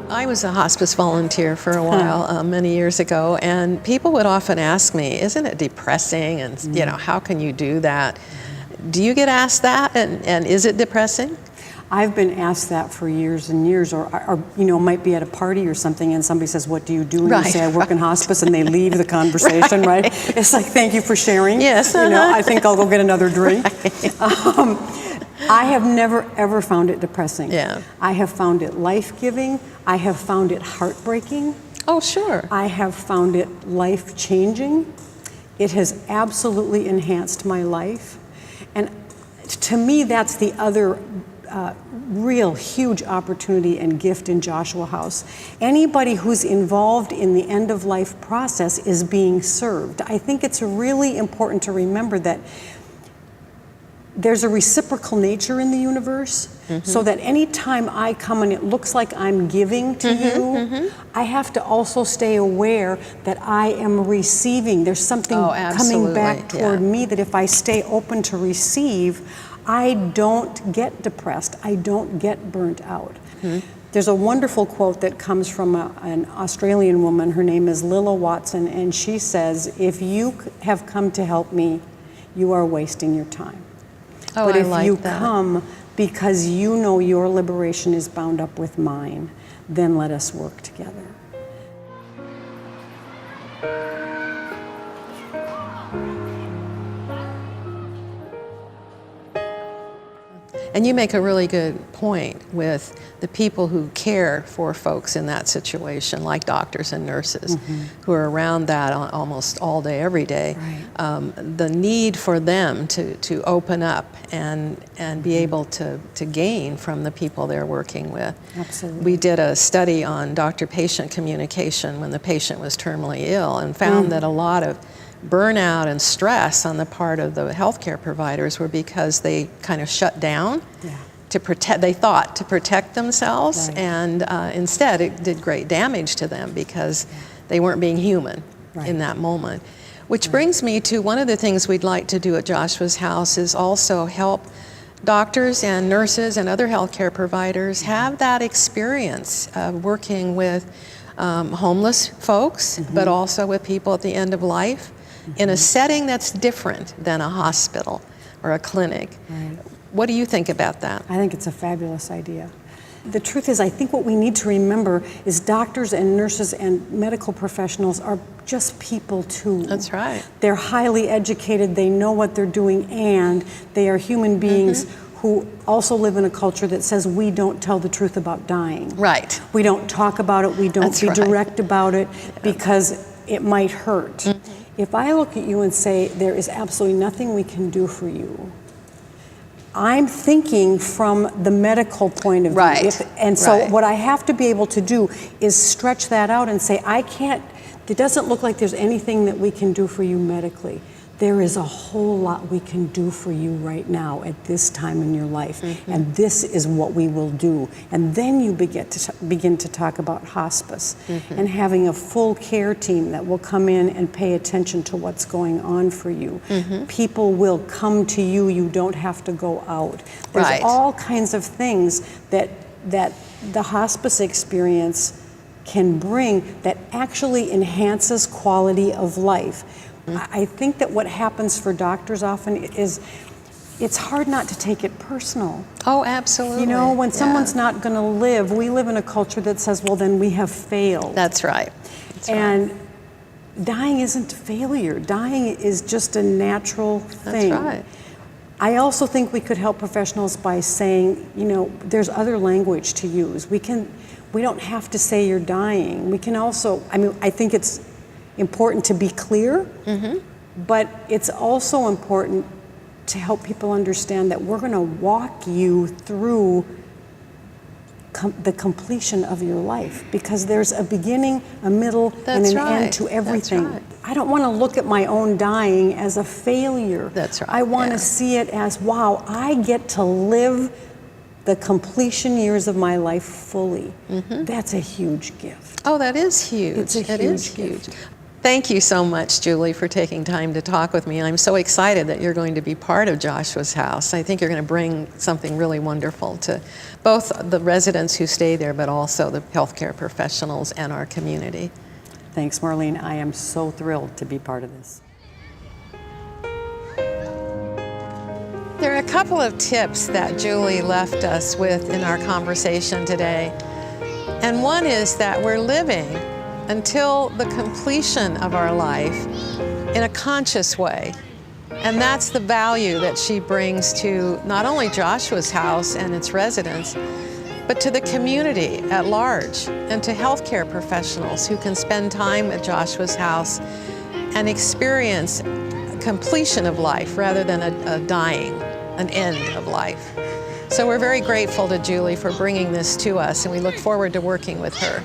I was a hospice volunteer for a while, many years ago, and people would often ask me, isn't it depressing, and you know, how can you do that? Do you get asked that, and is it depressing? I've been asked that for years and years, or you know, might be at a party or something, and somebody says, "What do you do?" And you say, "I work in hospice," and they leave the conversation. Right? It's like, "Thank you for sharing." Yes. You know, I think I'll go get another drink. I have never ever found it depressing. Yeah. I have found it life-giving. I have found it heartbreaking. Oh, sure. I have found it life-changing. It has absolutely enhanced my life, and to me, that's the other real huge opportunity and gift in Joshua House. Anybody who's involved in the end-of-life process is being served. I think it's really important to remember that there's a reciprocal nature in the universe, so that any time I come and it looks like I'm giving to you, I have to also stay aware that I am receiving. There's something coming back toward me that if I stay open to receive, I don't get depressed. I don't get burnt out. There's a wonderful quote that comes from an Australian woman. Her name is Lilla Watson, and she says, "If you have come to help me, you are wasting your time. Oh, but I if like you that. come because you know your liberation is bound up with mine, then let us work together." And you make a really good point with the people who care for folks in that situation, like doctors and nurses, who are around that almost all day, every day. Right. The need for them to open up and be able to gain from the people they're working with. Absolutely. We did a study on doctor-patient communication when the patient was terminally ill, and found that a lot of burnout and stress on the part of the healthcare providers were because they kind of shut down to protect, they thought, to protect themselves, and instead it did great damage to them because they weren't being human in that moment. Which brings me to one of the things we'd like to do at Joshua's House is also help doctors and nurses and other healthcare providers have that experience of working with homeless folks, but also with people at the end of life, in a setting that's different than a hospital or a clinic. What do you think about that? I think it's a fabulous idea. The truth is, I think what we need to remember is doctors and nurses and medical professionals are just people too. That's right. They're highly educated, they know what they're doing, and they are human beings who also live in a culture that says we don't tell the truth about dying. Right. We don't talk about it, we don't be direct about it because it might hurt. If I look at you and say, there is absolutely nothing we can do for you, I'm thinking from the medical point of view. And so what I have to be able to do is stretch that out and say, I can't, it doesn't look like there's anything that we can do for you medically. There is a whole lot we can do for you right now at this time in your life, and this is what we will do. And then you begin to talk about hospice and having a full care team that will come in and pay attention to what's going on for you. People will come to you, you don't have to go out. There's all kinds of things that the hospice experience can bring that actually enhances quality of life. I think that what happens for doctors often is it's hard not to take it personal. Oh, absolutely. You know, when someone's not going to live, we live in a culture that says, well, then we have failed. That's right. And dying isn't failure. Dying is just a natural thing. That's right. I also think we could help professionals by saying, you know, there's other language to use. We don't have to say you're dying. We can also, I mean, I think it's important to be clear, but it's also important to help people understand that we're going to walk you through the completion of your life, because there's a beginning, a middle, and an end to everything. I don't want to look at my own dying as a failure. That's right. I want to see it as, wow, I get to live the completion years of my life fully. That's a huge gift. Oh, that is huge. It's a huge gift. Thank you so much, Julie, for taking time to talk with me. I'm so excited that you're going to be part of Joshua's house. I think you're going to bring something really wonderful to both the residents who stay there, but also the healthcare professionals and our community. Thanks, Marlene. I am so thrilled to be part of this. There are a couple of tips that Julie left us with in our conversation today. And one is that we're living until the completion of our life in a conscious way. And that's the value that she brings to not only Joshua's house and its residents, but to the community at large and to healthcare professionals who can spend time at Joshua's house and experience completion of life rather than a dying, an end of life. So we're very grateful to Julie for bringing this to us, and we look forward to working with her.